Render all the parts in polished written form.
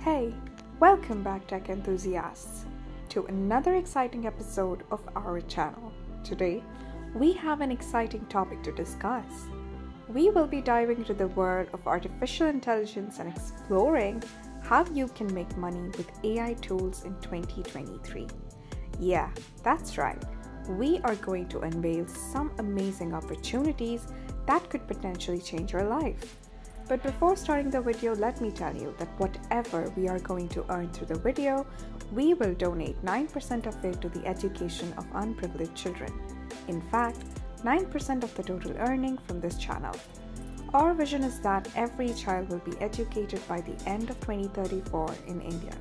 Hey, welcome back tech enthusiasts to another exciting episode of our channel. Today, we have an exciting topic to discuss. We will be diving into the world of artificial intelligence and exploring how you can make money with AI tools in 2023. Yeah, that's right. We are going to unveil some amazing opportunities that could potentially change your life. But before starting the video, let me tell you that whatever we are going to earn through the video, we will donate 9% of it to the education of unprivileged children. In fact, 9% of the total earning from this channel. Our vision is that every child will be educated by the end of 2034 in India.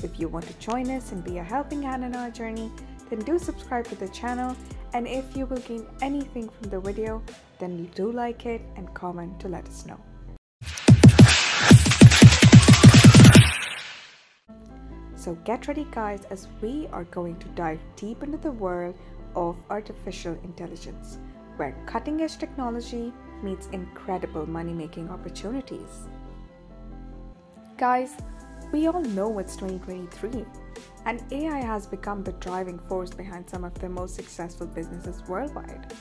If you want to join us and be a helping hand in our journey, then do subscribe to the channel, and if you will gain anything from the video, then do like it and comment to let us know. So get ready guys, as we are going to dive deep into the world of artificial intelligence, where cutting-edge technology meets incredible money-making opportunities. Guys, we all know it's 2023 and AI has become the driving force behind some of the most successful businesses worldwide.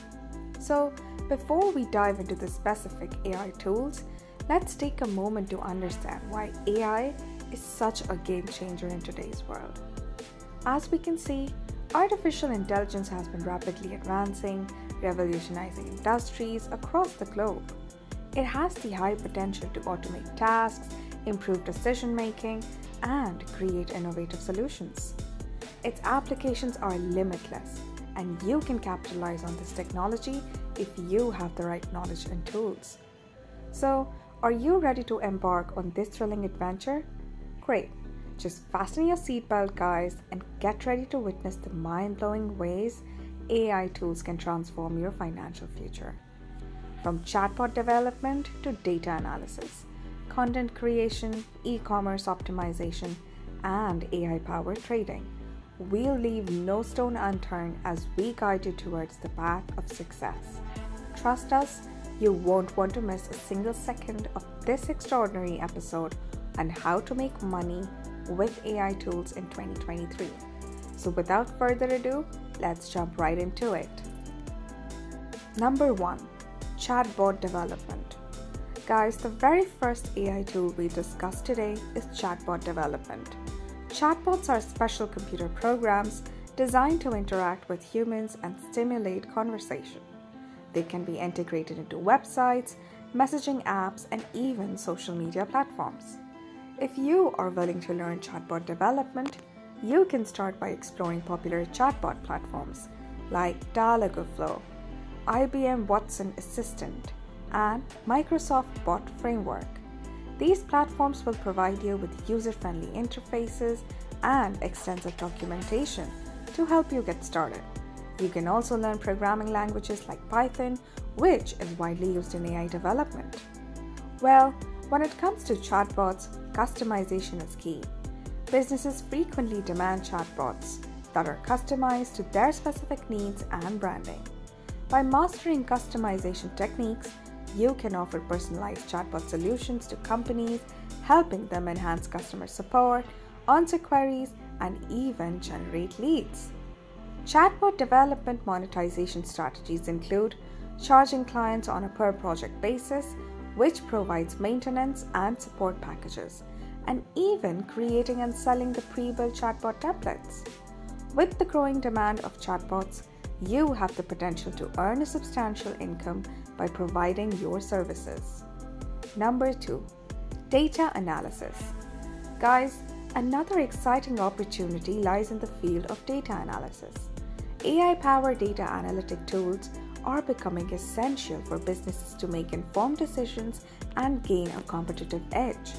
So before we dive into the specific AI tools, let's take a moment to understand why AI is such a game changer in today's world. As we can see, artificial intelligence has been rapidly advancing, revolutionizing industries across the globe. It has the high potential to automate tasks, improve decision making, and create innovative solutions. Its applications are limitless, and you can capitalize on this technology if you have the right knowledge and tools. So, are you ready to embark on this thrilling adventure? Great! Just fasten your seatbelt, guys, and get ready to witness the mind-blowing ways AI tools can transform your financial future. From chatbot development to data analysis, content creation, e-commerce optimization, and AI-powered trading, we'll leave no stone unturned as we guide you towards the path of success. Trust us, you won't want to miss a single second of this extraordinary episode on how to make money with AI tools in 2023. So without further ado, let's jump right into it. Number 1. Chatbot development. Guys, the very first AI tool we discussed today is chatbot development. Chatbots are special computer programs designed to interact with humans and stimulate conversation. They can be integrated into websites, messaging apps, and even social media platforms. If you are willing to learn chatbot development, you can start by exploring popular chatbot platforms like Dialogflow, IBM Watson Assistant, and Microsoft Bot Framework. These platforms will provide you with user-friendly interfaces and extensive documentation to help you get started. You can also learn programming languages like Python, which is widely used in AI development. Well, when it comes to chatbots, customization is key. Businesses frequently demand chatbots that are customized to their specific needs and branding. By mastering customization techniques, you can offer personalized chatbot solutions to companies, helping them enhance customer support, answer queries, and even generate leads. Chatbot development monetization strategies include charging clients on a per-project basis, which provides maintenance and support packages, and even creating and selling the pre-built chatbot templates. With the growing demand of chatbots, you have the potential to earn a substantial income by providing your services. Number 2. Data analysis. Guys, another exciting opportunity lies in the field of data analysis. AI-powered data analytic tools are becoming essential for businesses to make informed decisions and gain a competitive edge.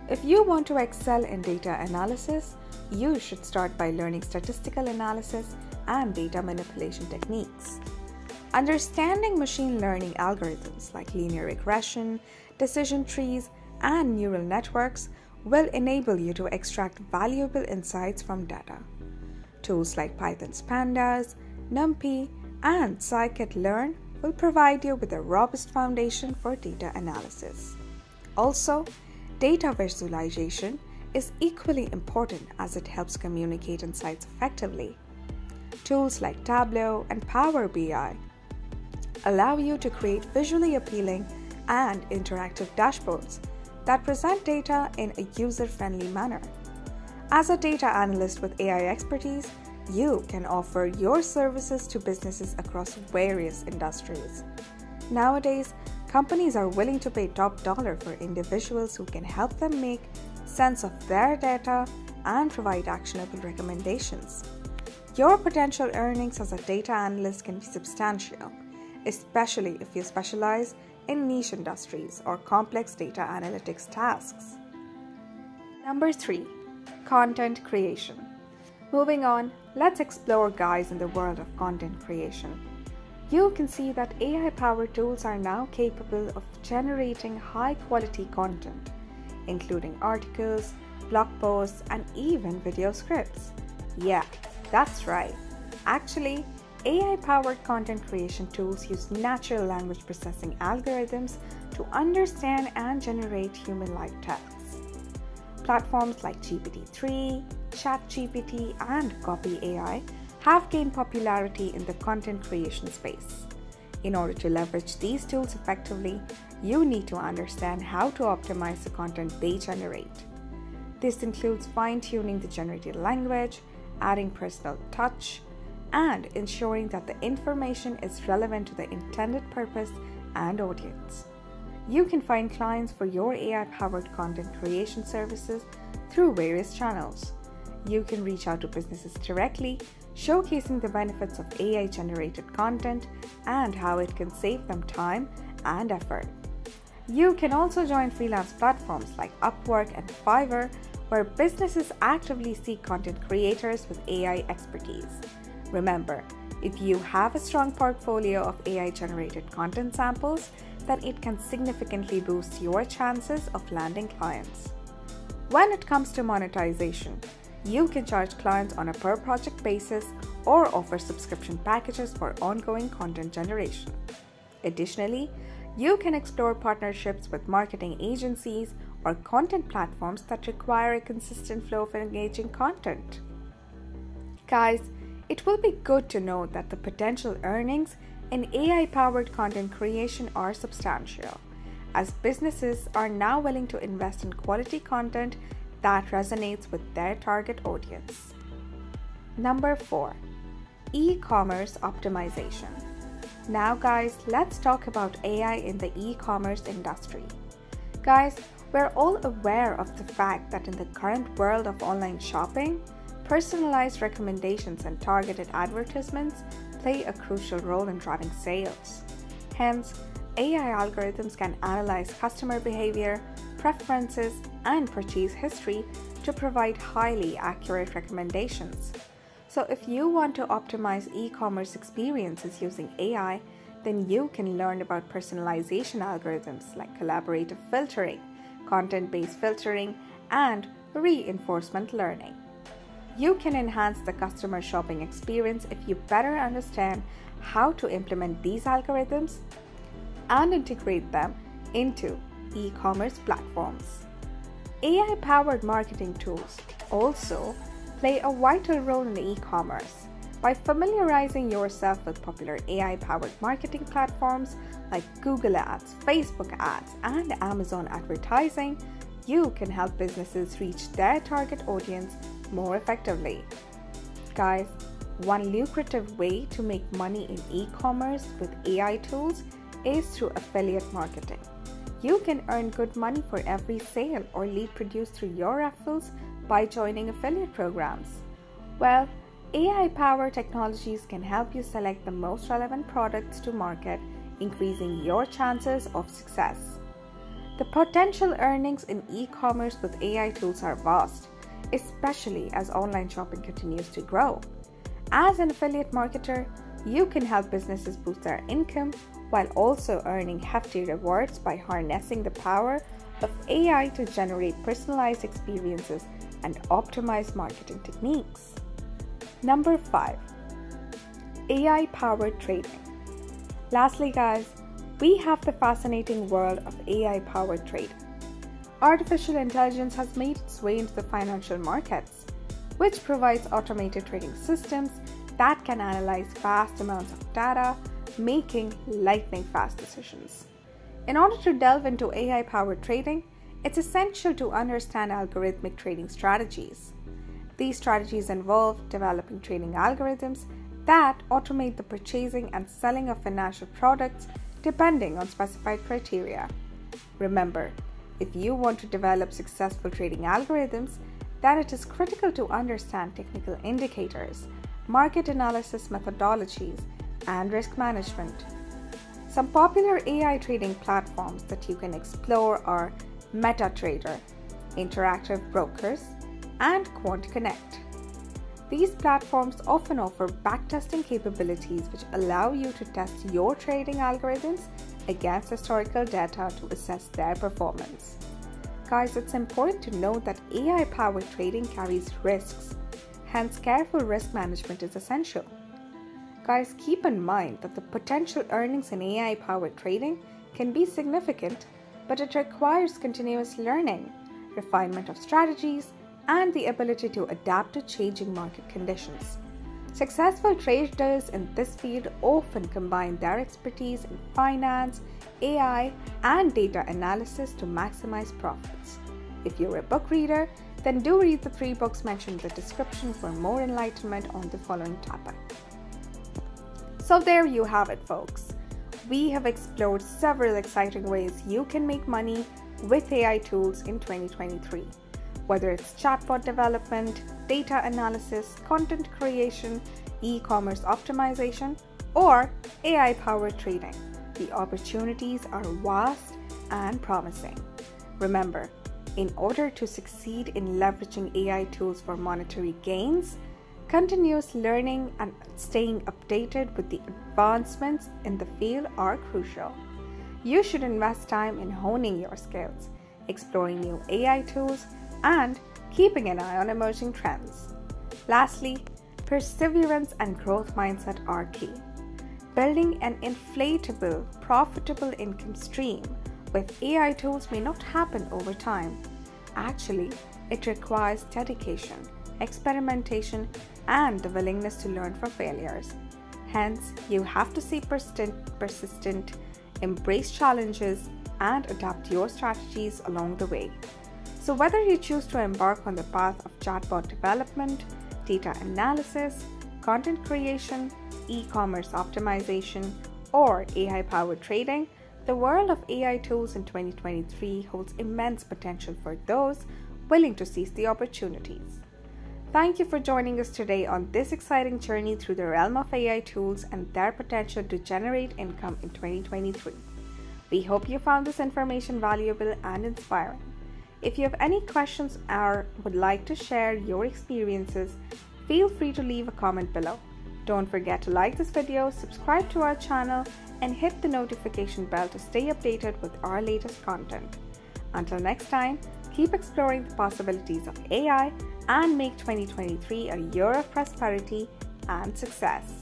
If you want to excel in data analysis, you should start by learning statistical analysis and data manipulation techniques. Understanding machine learning algorithms like linear regression, decision trees, and neural networks will enable you to extract valuable insights from data. Tools like Python's Pandas, NumPy, and scikit-learn will provide you with a robust foundation for data analysis. Also, data visualization is equally important as it helps communicate insights effectively. Tools like Tableau and Power BI allow you to create visually appealing and interactive dashboards that present data in a user-friendly manner. As a data analyst with AI expertise, you can offer your services to businesses across various industries. Nowadays, companies are willing to pay top dollar for individuals who can help them make sense of their data and provide actionable recommendations. Your potential earnings as a data analyst can be substantial, especially if you specialize in niche industries or complex data analytics tasks. Number 3. Content creation. Moving on, let's explore guys in the world of content creation. You can see that AI-powered tools are now capable of generating high-quality content, including articles, blog posts, and even video scripts. Yeah, that's right. Actually, AI-powered content creation tools use natural language processing algorithms to understand and generate human-like texts. Platforms like GPT-3, ChatGPT, and Copy AI have gained popularity in the content creation space. In order to leverage these tools effectively, you need to understand how to optimize the content they generate. This includes fine-tuning the generated language, adding personal touch, and ensuring that the information is relevant to the intended purpose and audience. You can find clients for your AI-powered content creation services through various channels. You can reach out to businesses directly, showcasing the benefits of AI-generated content and how it can save them time and effort. You can also join freelance platforms like Upwork and Fiverr, where businesses actively seek content creators with AI expertise. Remember, if you have a strong portfolio of AI-generated content samples, then it can significantly boost your chances of landing clients. When it comes to monetization, you can charge clients on a per-project basis or offer subscription packages for ongoing content generation. Additionally, you can explore partnerships with marketing agencies or content platforms that require a consistent flow of engaging content. Guys, it will be good to know that the potential earnings in AI-powered content creation are substantial, as businesses are now willing to invest in quality content that resonates with their target audience. Number 4. E-commerce optimization. Now guys, let's talk about AI in the e-commerce industry. Guys, we're all aware of the fact that in the current world of online shopping, personalized recommendations and targeted advertisements play a crucial role in driving sales. Hence, AI algorithms can analyze customer behavior, preferences, and purchase history to provide highly accurate recommendations. So if you want to optimize e-commerce experiences using AI, then you can learn about personalization algorithms like collaborative filtering, content-based filtering, and reinforcement learning. You can enhance the customer shopping experience if you better understand how to implement these algorithms and integrate them into e-commerce platforms. AI-powered marketing tools also play a vital role in e-commerce. By familiarizing yourself with popular AI-powered marketing platforms like Google Ads, Facebook Ads, and Amazon Advertising, you can help businesses reach their target audience more effectively. Guys, one lucrative way to make money in e-commerce with AI tools is through affiliate marketing. You can earn good money for every sale or lead produced through your referrals by joining affiliate programs. Well, AI-powered technologies can help you select the most relevant products to market, increasing your chances of success. The potential earnings in e-commerce with AI tools are vast, especially as online shopping continues to grow. As an affiliate marketer, you can help businesses boost their income while also earning hefty rewards by harnessing the power of AI to generate personalized experiences and optimize marketing techniques. Number 5. AI-powered trading. Lastly, guys, we have the fascinating world of AI-powered trading. artificial intelligence has made its way into the financial markets, which provides automated trading systems that can analyze vast amounts of data, making lightning-fast decisions. In order to delve into AI-powered trading, it's essential to understand algorithmic trading strategies. These strategies involve developing trading algorithms that automate the purchasing and selling of financial products depending on specified criteria. Remember, if you want to develop successful trading algorithms, then it is critical to understand technical indicators, market analysis methodologies, and risk management. Some popular AI trading platforms that you can explore are MetaTrader, Interactive Brokers, and QuantConnect. These platforms often offer backtesting capabilities which allow you to test your trading algorithms against historical data to assess their performance. Guys, it's important to note that AI-powered trading carries risks, hence careful risk management is essential. Guys, keep in mind that the potential earnings in AI-powered trading can be significant, but it requires continuous learning, refinement of strategies, and the ability to adapt to changing market conditions. Successful traders in this field often combine their expertise in finance, AI, and data analysis to maximize profits. If you're a book reader, then do read the 3 books mentioned in the description for more enlightenment on the following topic. So there you have it, folks. We have explored several exciting ways you can make money with AI tools in 2023. Whether it's chatbot development, data analysis, content creation, e-commerce optimization, or AI-powered trading, the opportunities are vast and promising. Remember, in order to succeed in leveraging AI tools for monetary gains, continuous learning and staying updated with the advancements in the field are crucial. You should invest time in honing your skills, exploring new AI tools, and keeping an eye on emerging trends. Lastly, perseverance and growth mindset are key. Building an inflatable, profitable income stream with AI tools may not happen over time. Actually, it requires dedication, experimentation, and the willingness to learn from failures. Hence, you have to stay persistent, embrace challenges, and adapt your strategies along the way. So whether you choose to embark on the path of chatbot development, data analysis, content creation, e-commerce optimization, or AI-powered trading, the world of AI tools in 2023 holds immense potential for those willing to seize the opportunities. Thank you for joining us today on this exciting journey through the realm of AI tools and their potential to generate income in 2023. We hope you found this information valuable and inspiring. If you have any questions or would like to share your experiences, feel free to leave a comment below. Don't forget to like this video, subscribe to our channel, and hit the notification bell to stay updated with our latest content. Until next time, keep exploring the possibilities of AI and make 2023 a year of prosperity and success.